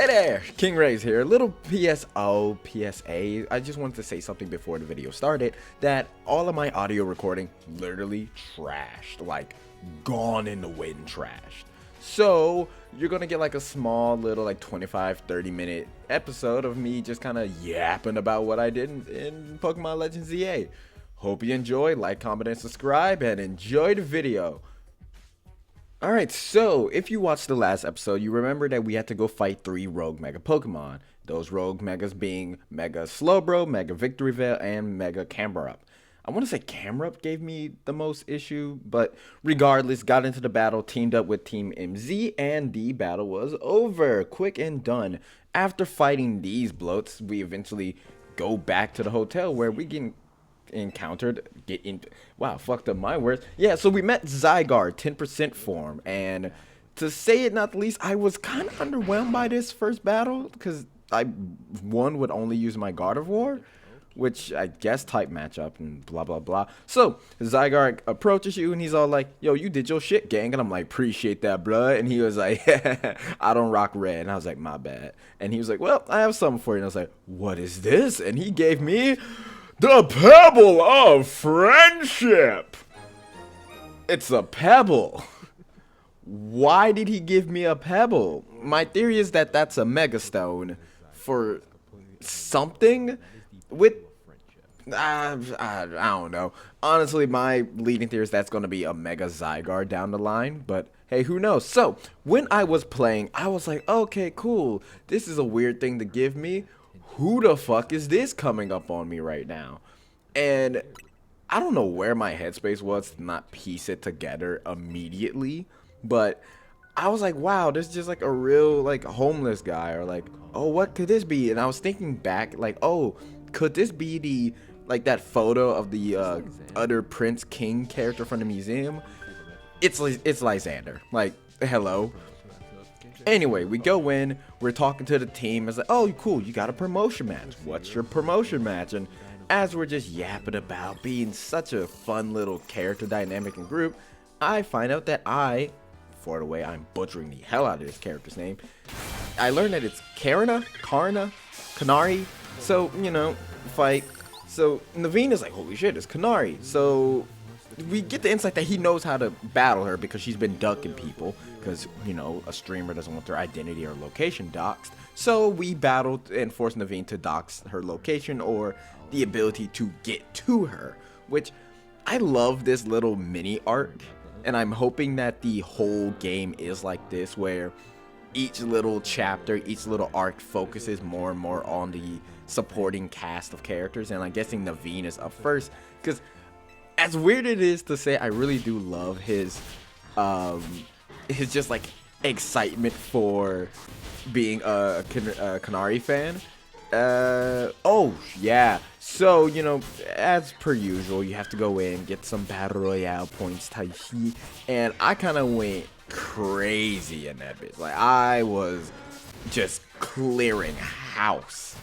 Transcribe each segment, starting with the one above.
Hey there, King Ray's here. Little PSO, PSA. I just wanted to say something before the video started that all of my audio recording literally trashed, like gone in the wind trashed. So you're gonna get like a small little like 25-30 minute episode of me just kind of yapping about what I did in Pokemon Legends EA. Hope you enjoy, like, comment, and subscribe, and enjoy the video. Alright, so if you watched the last episode, you remember that we had to go fight 3 rogue mega Pokemon. Those rogue megas being Mega Slowbro, Mega Victory Veil, and Mega Camerupt. I want to say Camerupt gave me the most issue, but regardless, got into the battle, teamed up with Team MZ, and the battle was over. Quick and done. After fighting these bloats, we eventually go back to the hotel where we get wow, fucked up my words. Yeah, so we met Zygarde 10% form, and to say it not the least, I was kind of underwhelmed by this first battle because I would only use my Gardevoir, which I guess type matchup and blah blah blah. So Zygarde approaches you and he's all like, yo, you did your shit, gang. And I'm like, appreciate that, bruh. And he was like, I don't rock red. And I was like, my bad. And he was like, well, I have something for you. And I was like, what is this? And he gave me the Pebble of Friendship. It's a pebble. Why did he give me a pebble? My theory is that that's a Mega Stone for something with I don't know. Honestly, my leading theory is that's going to be a Mega Zygarde down the line, but hey, who knows? So, when I was playing, I was like, okay, cool. This is a weird thing to give me. Who the fuck is this coming up on me right now? And I don't know where my headspace was to not piece it together immediately, but I was like, wow, this is just like a real like homeless guy, or like, oh, what could this be? And I was thinking back, like, oh, could this be the like that photo of the other Prince King character from the museum? It's Lysander. Like, hello. Anyway, we go in, we're talking to the team. It's like, oh, cool, you got a promotion match. What's your promotion match? And as we're just yapping about being such a fun little character dynamic and group, I find out that for the way I'm butchering the hell out of this character's name, I learned that it's Karna, Canary. So, you know, fight. So Naveen is like, holy shit, it's Canary. So we get the insight that he knows how to battle her because she's been ducking people, because, you know, a streamer doesn't want their identity or location doxed. So we battled and forced Naveen to dox her location or the ability to get to her, which I love this little mini arc, and I'm hoping that the whole game is like this, where each little chapter, each little arc focuses more and more on the supporting cast of characters, and I'm guessing Naveen is up first, because as weird it is to say, I really do love his just like excitement for being a Canary fan. Oh yeah, so you know, as per usual, you have to go in, get some battle royale points, Taishi, and I kind of went crazy in that bitch. Like, I was just clearing house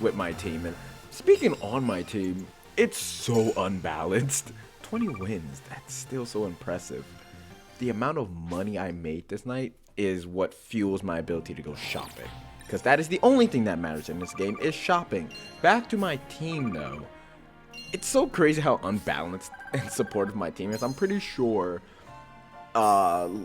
with my team. And speaking on my team, it's so unbalanced. 20 wins, that's still so impressive. The amount of money I made this night is what fuels my ability to go shopping, because that is the only thing that matters in this game, is shopping. Back to my team though. It's so crazy how unbalanced and supportive my team is. I'm pretty sure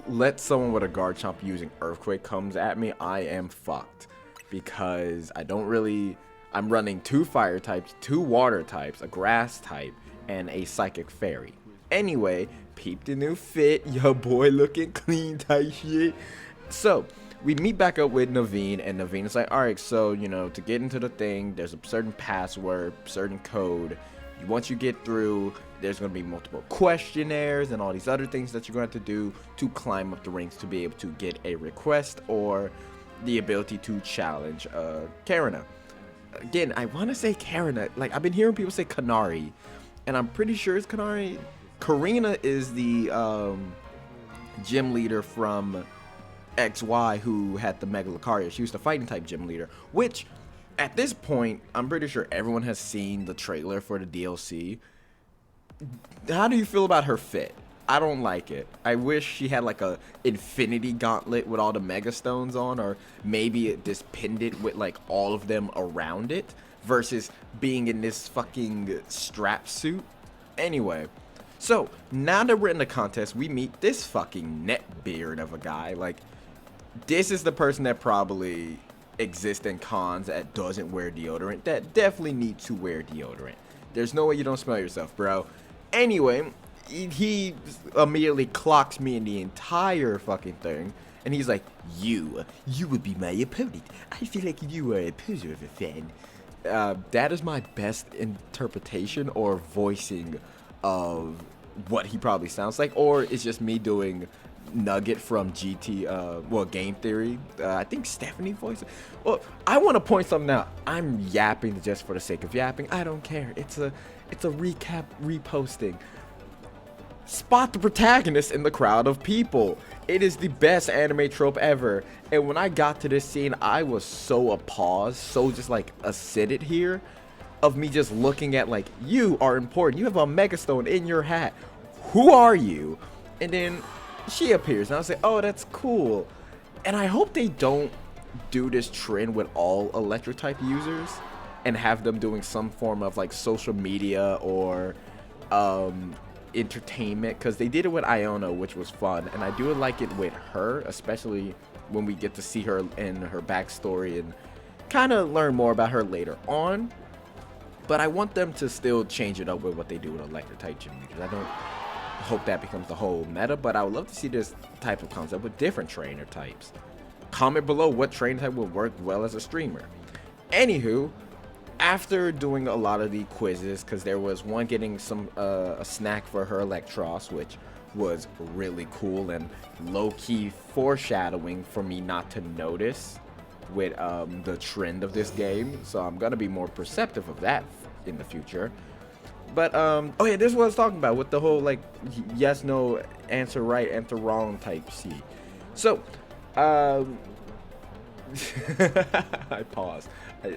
let someone with a Garchomp using Earthquake comes at me, I am fucked, because I'm running 2 fire types, 2 water types, a grass type, and a psychic fairy. Anyway, peep the new fit, your boy looking clean type shit. So we meet back up with Naveen, and Naveen is like, alright, so, you know, to get into the thing, there's a certain password, certain code. Once you get through, there's going to be multiple questionnaires and all these other things that you're going to have to do to climb up the ranks to be able to get a request or the ability to challenge Karina. Again, I want to say Karina. Like, I've been hearing people say Canary, and I'm pretty sure it's Canary. Karina is the gym leader from XY who had the Mega Lucario. She was the fighting type gym leader, which at this point, I'm pretty sure everyone has seen the trailer for the DLC. How do you feel about her fit? I don't like it. I wish she had like a infinity gauntlet with all the mega stones on, or maybe this pendant with like all of them around it, versus being in this fucking strap suit. Anyway, so now that we're in the contest, we meet this fucking neckbeard of a guy. Like, this is the person that probably exists in cons that doesn't wear deodorant, that definitely needs to wear deodorant. There's no way you don't smell yourself, bro. Anyway, he immediately clocks me in the entire fucking thing, and he's like, you would be my opponent. I feel like you are a poser of a fan. That is my best interpretation or voicing of what he probably sounds like, or it's just me doing Nugget from Game Theory. I think Stephanie voiced it. Well, I want to point something out. I'm yapping just for the sake of yapping. I don't care. It's a recap reposting. Spot the protagonist in the crowd of people. It is the best anime trope ever. And when I got to this scene, I was so appalled, so just like acided here, of me just looking at like, you are important. You have a megastone in your hat. Who are you? And then she appears, and I was like, oh, that's cool. And I hope they don't do this trend with all electric type users and have them doing some form of like social media or entertainment, because they did it with Iona, which was fun, and I do like it with her, especially when we get to see her in her backstory and kind of learn more about her later on. But I want them to still change it up with what they do with electric type gym leaders. I don't hope that becomes the whole meta, but I would love to see this type of concept with different trainer types. Comment below what trainer type would work well as a streamer. Anywho, after doing a lot of the quizzes, because there was one getting some a snack for her Electros, which was really cool and low-key foreshadowing for me not to notice with the trend of this game, so I'm gonna be more perceptive of that in the future. But oh yeah, this is what I was talking about with the whole like yes, no, answer right, answer wrong type C. So I paused. I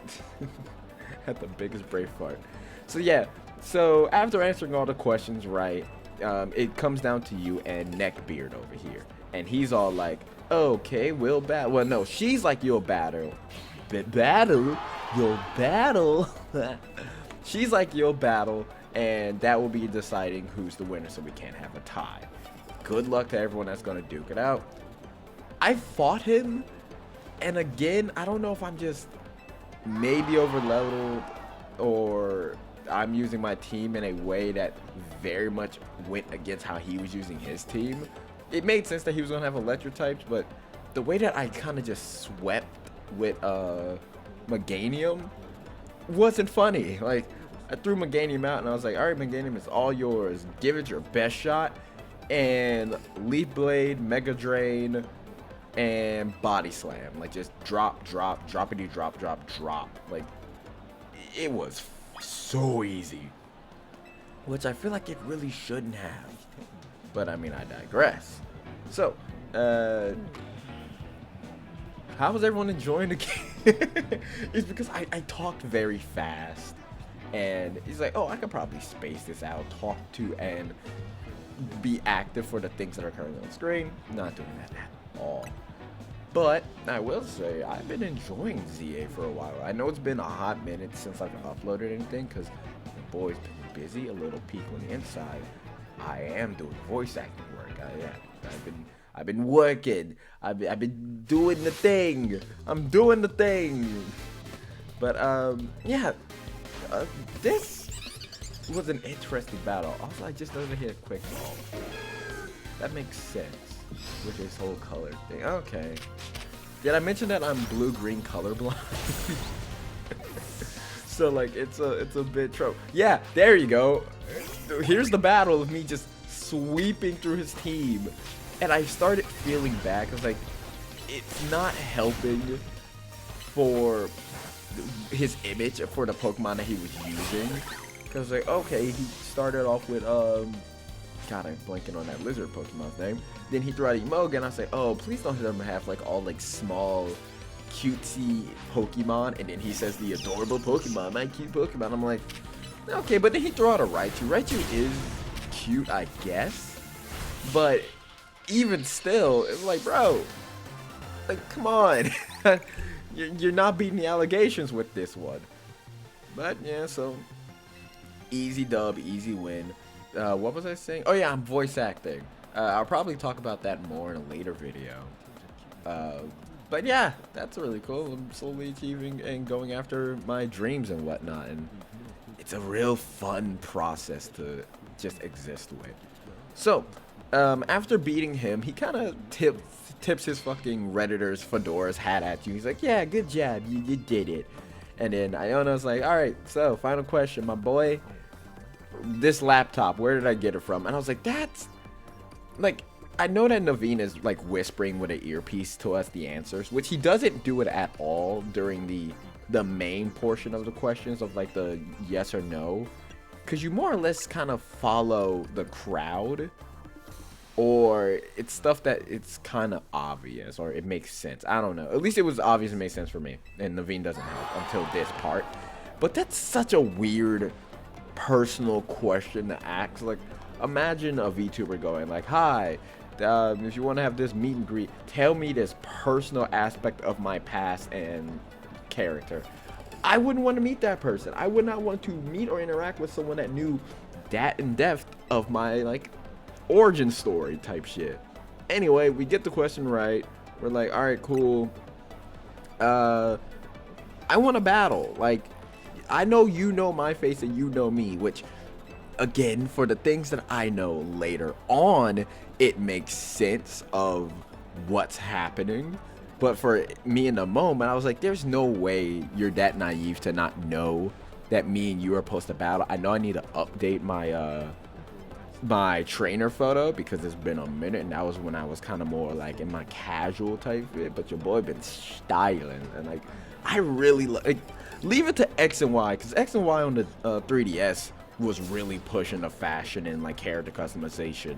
had the biggest brave fart. So yeah, so after answering all the questions right, it comes down to you and Neckbeard over here, and he's all like, okay, we'll battle. Well, no, she's like, you'll battle. You'll battle. She's like, you'll battle, and that will be deciding who's the winner, so we can't have a tie. Good luck to everyone that's gonna duke it out. I fought him, and again, I don't know if I'm just maybe over leveled, or I'm using my team in a way that very much went against how he was using his team. It made sense that he was gonna have electric types, but the way that I kind of just swept with Meganium wasn't funny. Like, I threw Meganium out and I was like, alright, Meganium, it's all yours. Give it your best shot. And Leaf Blade, Mega Drain, and Body Slam. Like, just drop, droppity, drop. Like, it was so easy. Which I feel like it really shouldn't have. But I mean, I digress. So, how was everyone enjoying the game? It's because I talked very fast. And he's like, oh, I could probably space this out, talk to, and be active for the things that are currently on screen. Not doing that at all. But I will say, I've been enjoying ZA for a while. I know it's been a hot minute since I've uploaded anything, because the boy's been busy, a little peak on the inside. I am doing voice acting work. I've been working. I've been doing the thing. I'm doing the thing. But yeah, this was an interesting battle. Also, I just never hit a quick ball. That makes sense with this whole color thing. Okay. Did I mention that I'm blue-green colorblind? So like it's a bit trope. Yeah, there you go. Here's the battle of me just sweeping through his team, and I started feeling bad because like it's not helping for his image for the Pokemon that he was using. Because like, okay, he started off with God, I'm blanking on that lizard Pokemon's name. Then he threw out Emoga, and I say, oh, please don't let him have like all like small cutesy Pokemon, and then he says the adorable Pokemon, my cute Pokemon. I'm like, okay, but then he threw out a Raichu. Raichu is cute, I guess, But even still, it's like, bro, like, come on. You're not beating the allegations with this one. But yeah, so easy dub, easy win. What was I saying? Oh yeah, I'm voice acting. I'll probably talk about that more in a later video. But yeah, that's really cool. I'm slowly achieving and going after my dreams and whatnot, and it's a real fun process to just exist with. So, after beating him, he kind of tips his fucking Redditor's fedora's hat at you. He's like, yeah, good job, you did it. And then Iona's like, all right, so final question, my boy. This laptop, where did I get it from? And I was like, that's like, I know that Naveen is like whispering with an earpiece to us the answers, which he doesn't do it at all during the main portion of the questions of like the yes or no, because you more or less kind of follow the crowd, or it's stuff that it's kind of obvious or it makes sense. I don't know. At least it was obvious and made sense for me, and Naveen doesn't help until this part. But that's such a weird personal question to ask. Like, imagine a VTuber going like, hi, if you want to have this meet and greet, tell me this personal aspect of my past and character. I wouldn't want to meet that person. I would not want to meet or interact with someone that knew that in depth of my like origin story type shit. Anyway, we get the question right. We're like, all right, cool. I want to battle. Like, I know you know my face and you know me, which, again, for the things that I know later on, it makes sense of what's happening. But for me in the moment, I was like, there's no way you're that naive to not know that me and you are supposed to battle. I know I need to update my my trainer photo because it's been a minute, and that was when I was kind of more like in my casual type fit. But your boy been styling, and like, I really like, leave it to X and Y, because X and Y on the 3DS was really pushing the fashion and like character customization,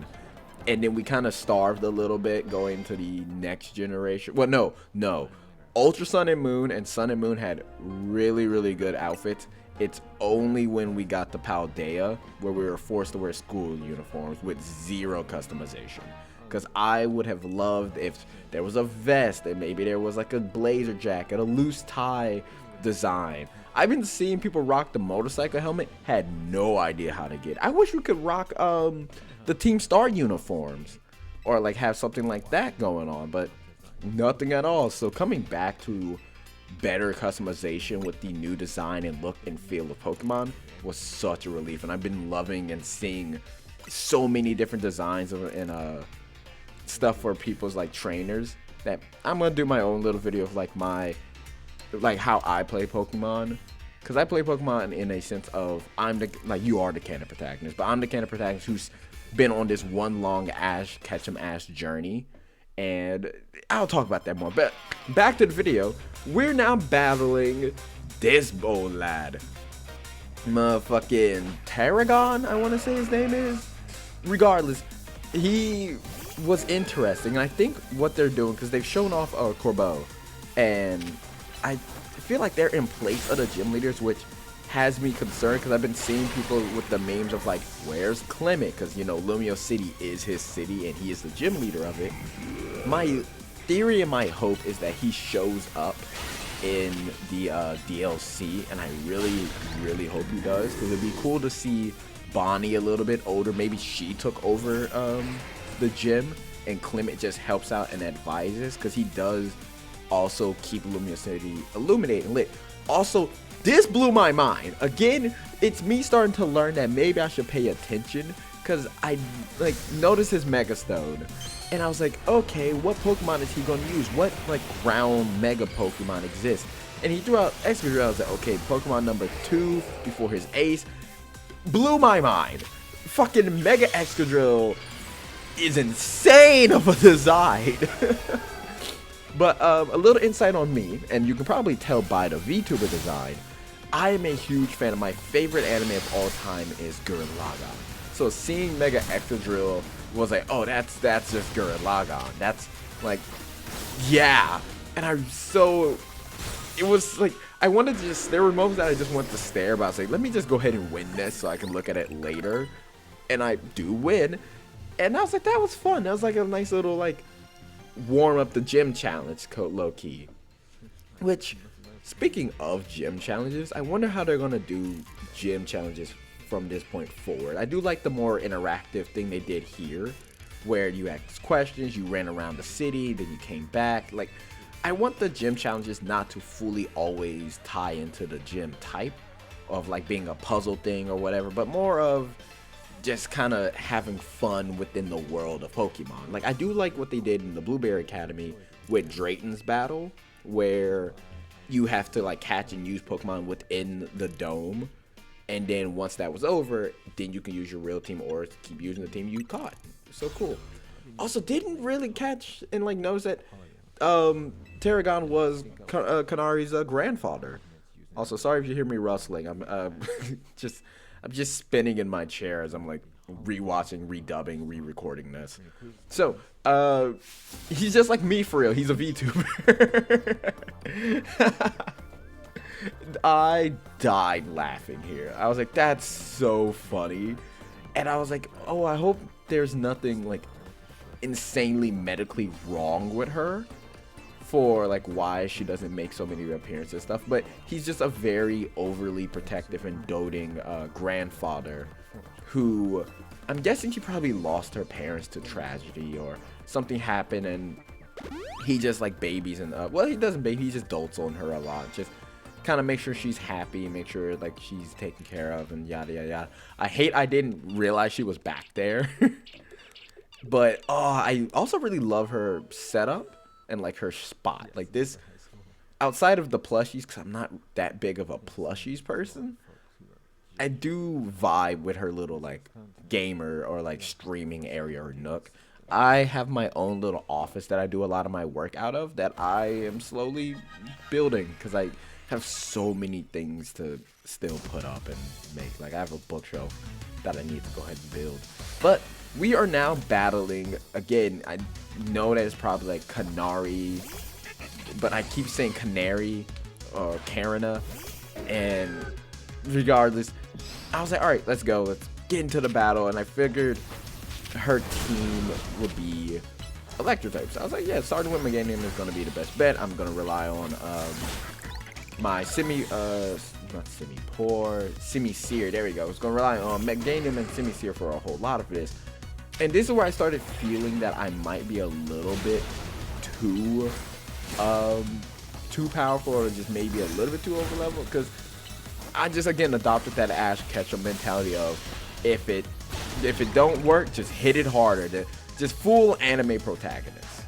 and then we kind of starved a little bit going to the next generation. Well, no, Ultra Sun and Sun and Moon had really good outfits. It's only when we got the Paldea where we were forced to wear school uniforms with zero customization. Because I would have loved if there was a vest and maybe there was like a blazer jacket, a loose tie design. I've been seeing people rock the motorcycle helmet, had no idea how to get it. I wish we could rock the Team Star uniforms or like have something like that going on, but nothing at all. So coming back to better customization with the new design and look and feel of Pokemon was such a relief, and I've been loving and seeing so many different designs and stuff for people's like trainers that I'm gonna do my own little video of like my how I play Pokemon, because I play Pokemon in a sense of I'm the, like, you are the canon protagonist, but I'm the canon protagonist who's been on this one long ash catch 'em ash journey, and I'll talk about that more. But back to the video, we're now battling this old lad, motherfucking Tarragon, I want to say his name is. Regardless, he was interesting, and I think what they're doing, because they've shown off Corbeau, and I feel like they're in place of the gym leaders, which has me concerned, because I've been seeing people with the memes of like, where's Clement? Because, you know, Lumio City is his city and he is the gym leader of it. My theory and my hope is that he shows up in the DLC, and I really hope he does, because it'd be cool to see Bonnie a little bit older. Maybe she took over the gym and Clement just helps out and advises, because he does also keep Lumio City illuminated and lit. Also, this blew my mind. Again, it's me starting to learn that maybe I should pay attention, because I like noticed his Mega Stone, and I was like, okay, what Pokemon is he going to use? What like ground Mega Pokemon exists? And he threw out Excadrill. I was like, okay, Pokemon number 2 before his Ace. Blew my mind. Fucking Mega Excadrill is insane of a design. But a little insight on me, and you can probably tell by the VTuber design, I am a huge fan of, my favorite anime of all time is Gurren Lagann. So seeing Mega Excadrill was like, oh, that's just Gurren Lagann. That's like, yeah. And it was like, I wanted to just, there were moments that I just wanted to stare, but I was like, let me just go ahead and win this so I can look at it later. And I do win. And I was like, that was fun. That was like a nice little like warm up the gym challenge, low key. Which, speaking of gym challenges, I wonder how they're gonna do gym challenges from this point forward. I do like the more interactive thing they did here, where you asked questions, you ran around the city, then you came back. Like, I want the gym challenges not to fully always tie into the gym type of like being a puzzle thing or whatever, but more of just kind of having fun within the world of Pokemon. Like, I do like what they did in the Blueberry Academy with Drayton's battle, where you have to like catch and use Pokemon within the dome, and then once that was over, then you can use your real team or keep using the team you caught. So cool. Also, didn't really catch and like notice that Tarragon was Kanari's grandfather. Also, sorry if you hear me rustling. I'm just spinning in my chair as I'm like rewatching, redubbing, re-recording this. So, he's just like me for real. He's a VTuber. I died laughing here. I was like, that's so funny. And I was like, oh, I hope there's nothing like insanely medically wrong with her for like why she doesn't make so many appearances and stuff. But he's just a very overly protective and doting grandfather who, I'm guessing he probably lost her parents to tragedy or something happened, and he just like babies and well, he doesn't baby, he just dotes on her a lot, just kind of make sure she's happy, make sure like she's taken care of, and yada yada yada. I didn't realize she was back there. But I also really love her setup and like her spot. Like this, outside of the plushies, because I'm not that big of a plushies person, I do vibe with her little like gamer or like streaming area or nook. I have my own little office that I do a lot of my work out of that I am slowly building because I have so many things to still put up and make. Like I have a bookshelf that I need to go ahead and build. But we are now battling again. I know that it's probably like Canary, but I keep saying Canary or Karina, and regardless, I was like, all right, let's go. Let's get into the battle. And I figured her team would be electric types. I was like, yeah, starting with Meganium is going to be the best bet. I'm going to rely on my Semi-Seer. There we go. I was going to rely on Meganium and Semi-Seer for a whole lot of this. And this is where I started feeling that I might be a little bit too powerful, or just maybe a little bit too over level, because I just again adopted that Ash Ketchum mentality of if it don't work, just hit it harder. Just full anime protagonist.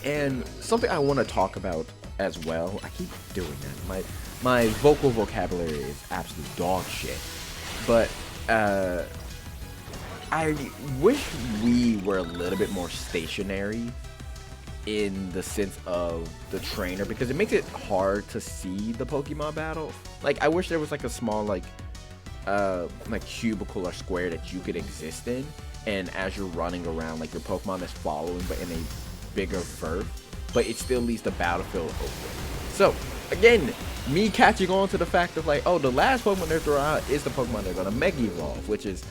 And something I want to talk about as well, I keep doing that. My vocal vocabulary is absolute dog shit. But I wish we were a little bit more stationary in the sense of the trainer, because it makes it hard to see the Pokemon battle. Like, I wish there was like a small like cubicle or square that you could exist in, and as you're running around, like your Pokemon is following but in a bigger vert, but it still leaves the battlefield open. So again, me catching on to the fact of like, oh, the last Pokemon they're throwing out is the Pokemon they're gonna Mega Evolve, which is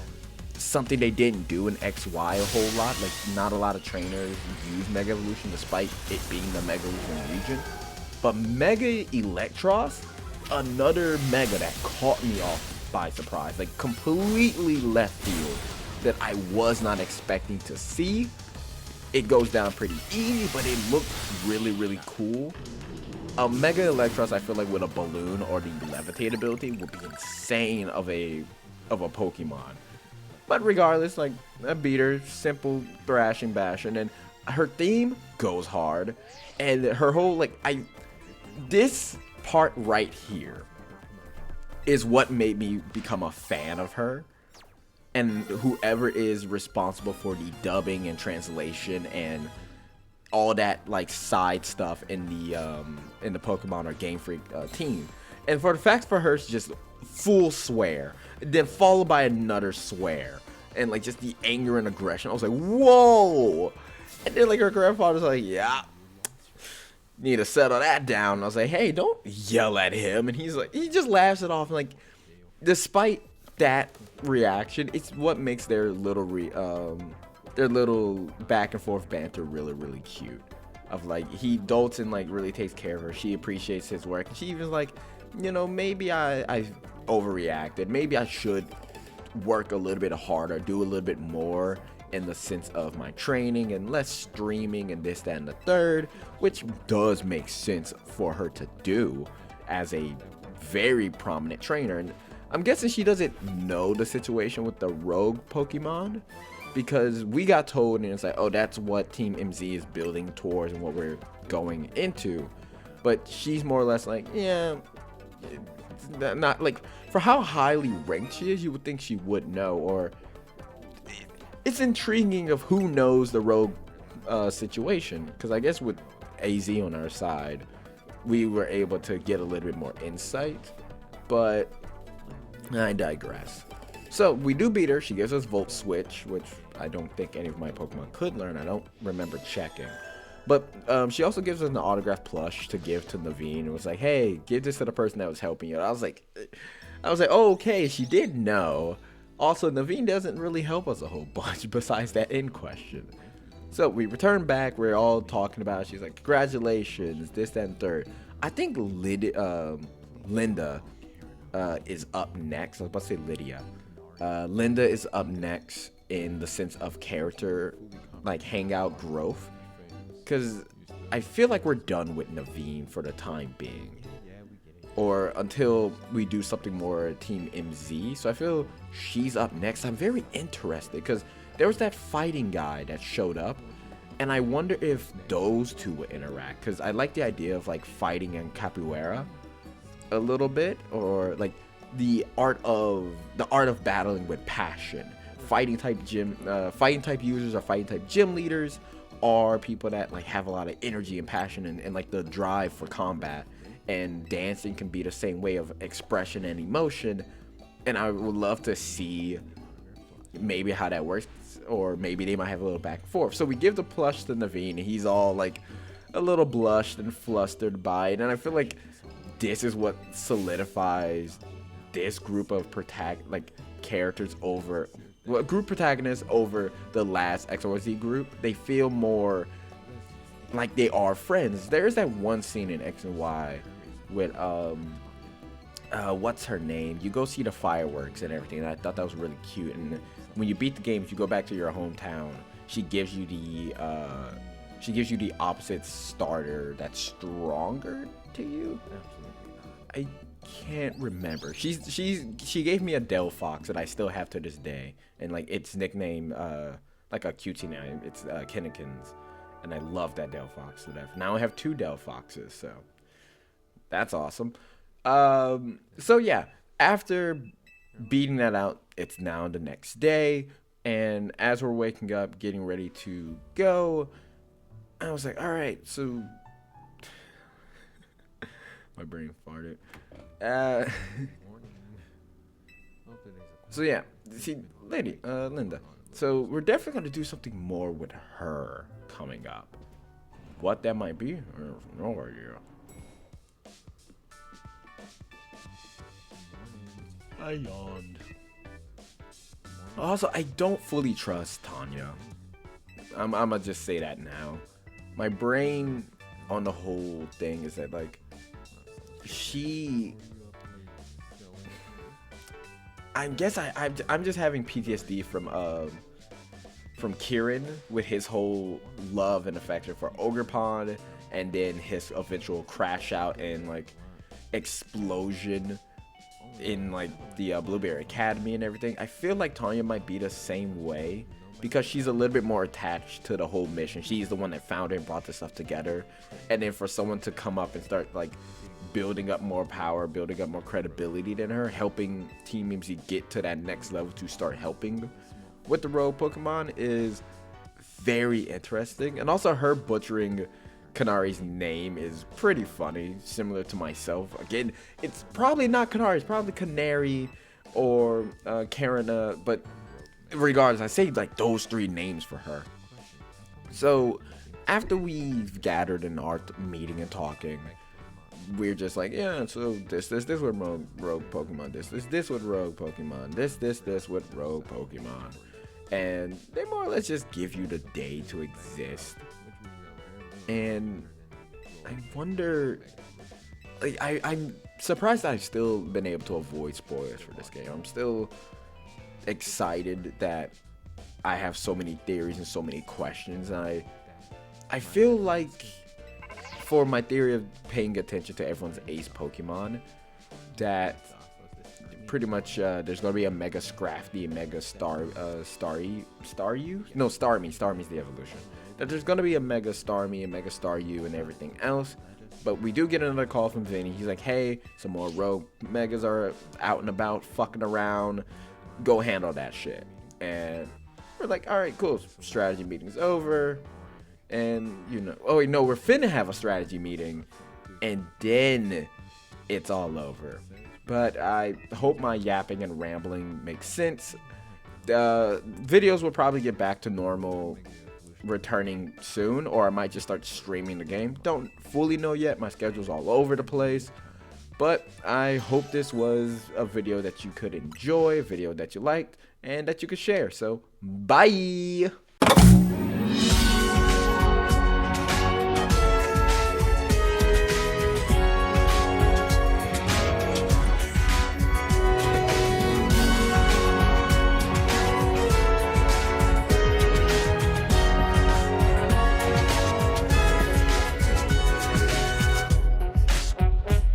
something they didn't do in XY a whole lot. Like, not a lot of trainers use Mega Evolution despite it being the Mega Evolution region. But Mega Electros, another Mega that caught me off by surprise, like completely left field, that I was not expecting to see. It goes down pretty easy, but it looked really, really cool. A Mega Electros, I feel like with a balloon or the levitate ability would be insane of a Pokemon. But regardless, like, I beat her, simple thrashing bash, and then her theme goes hard, and her whole, like, this part right here is what made me become a fan of her, and whoever is responsible for the dubbing and translation and all that, like, side stuff in the Pokemon or Game Freak team. And for the fact for her, it's just full swear, then followed by another swear, and like just the anger and aggression. I was like, whoa! And then like her grandfather's like, yeah, need to settle that down. And I was like, hey, don't yell at him. And he's like, he just laughs it off. And like, despite that reaction, it's what makes their little back and forth banter really, really cute. Of like, Dalton like really takes care of her. She appreciates his work. And she even like, maybe I overreacted. Maybe I should work a little bit harder, do a little bit more in the sense of my training and less streaming and this, that, and the third, which does make sense for her to do as a very prominent trainer. And I'm guessing she doesn't know the situation with the rogue Pokemon, because we got told and it's like, oh, that's what Team MZ is building towards and what we're going into. But she's more or less like, yeah, not like, for how highly ranked she is, you would think she would know. Or it's intriguing of who knows the rogue situation, because I guess with AZ on our side, we were able to get a little bit more insight. But I digress. So we do beat her. She gives us Volt Switch, which I don't think any of my Pokemon could learn. I don't remember checking. But she also gives us an autograph plush to give to Naveen. It was like, hey, give this to the person that was helping you. I was like, oh, okay, she did know. Also, Naveen doesn't really help us a whole bunch besides that end question. So we return back. We're all talking about it. She's like, congratulations, this, that, and third. I think Linda is up next. I was about to say Lydia. Linda is up next in the sense of character, like hangout growth, because I feel like we're done with Naveen for the time being, or until we do something more Team MZ. So I feel she's up next. I'm very interested because there was that fighting guy that showed up, and I wonder if those two would interact, because I like the idea of like fighting and capoeira a little bit, or like the art of battling with passion. Fighting type users or fighting type gym leaders are people that like have a lot of energy and passion and like the drive for combat. And dancing can be the same way of expression and emotion. And I would love to see maybe how that works, or maybe they might have a little back and forth. So we give the plush to Naveen, and he's all like a little blushed and flustered by it. And I feel like this is what solidifies this group of characters over, well, group protagonists over the last XYZ group. They feel more like they are friends. There's that one scene in X and Y with what's her name? You go see the fireworks and everything. And I thought that was really cute. And when you beat the game, if you go back to your hometown, she gives you the opposite starter that's stronger to you. I can't remember. She gave me a Delphox that I still have to this day, and like its nickname, like a cutie name, it's Kinnekins, and I love that Delphox to death. Now I have 2 Delphoxes, so that's awesome. So yeah, after beating that out, it's now the next day, and as we're waking up, getting ready to go, I was like, all right, so my brain farted. So yeah, see, Linda. So we're definitely gonna do something more with her coming up. What that might be, no idea. I yawned. Also, I don't fully trust Tanya. I'ma just say that now. My brain on the whole thing is that like I'm just having PTSD from Kieran with his whole love and affection for Ogerpon, and then his eventual crash out and like explosion in like the Blueberry Academy and everything. I feel like Tanya might be the same way, because she's a little bit more attached to the whole mission. She's the one that found it and brought this stuff together, and then for someone to come up and start like building up more power, building up more credibility than her, helping Team MZ get to that next level to start helping with the rogue Pokemon is very interesting. And also her butchering Kanari's name is pretty funny, similar to myself. Again, it's probably not Kanari, it's probably Canary or Karina, but regardless, I say like those 3 names for her. So after we've gathered in our meeting and talking, we're just like, yeah, so this with rogue Pokemon, this with rogue Pokemon, this with rogue Pokemon. And they more or less just give you the day to exist. And I wonder, like, I'm surprised I've still been able to avoid spoilers for this game. I'm still excited that I have so many theories and so many questions. I feel like, for my theory of paying attention to everyone's ace Pokemon, that pretty much there's gonna be a Mega Scrafty, Mega Starmie's the evolution. That there's gonna be a Mega Starmie, a Mega Staryu, and everything else. But we do get another call from Vinny. He's like, hey, some more rogue Megas are out and about, fucking around. Go handle that shit. And we're like, all right, cool. Strategy meeting's over. And, you know, oh, wait, no, we're finna have a strategy meeting. And then it's all over. But I hope my yapping and rambling makes sense. Videos will probably get back to normal returning soon, or I might just start streaming the game. Don't fully know yet. My schedule's all over the place. But I hope this was a video that you could enjoy, a video that you liked, and that you could share. So, bye!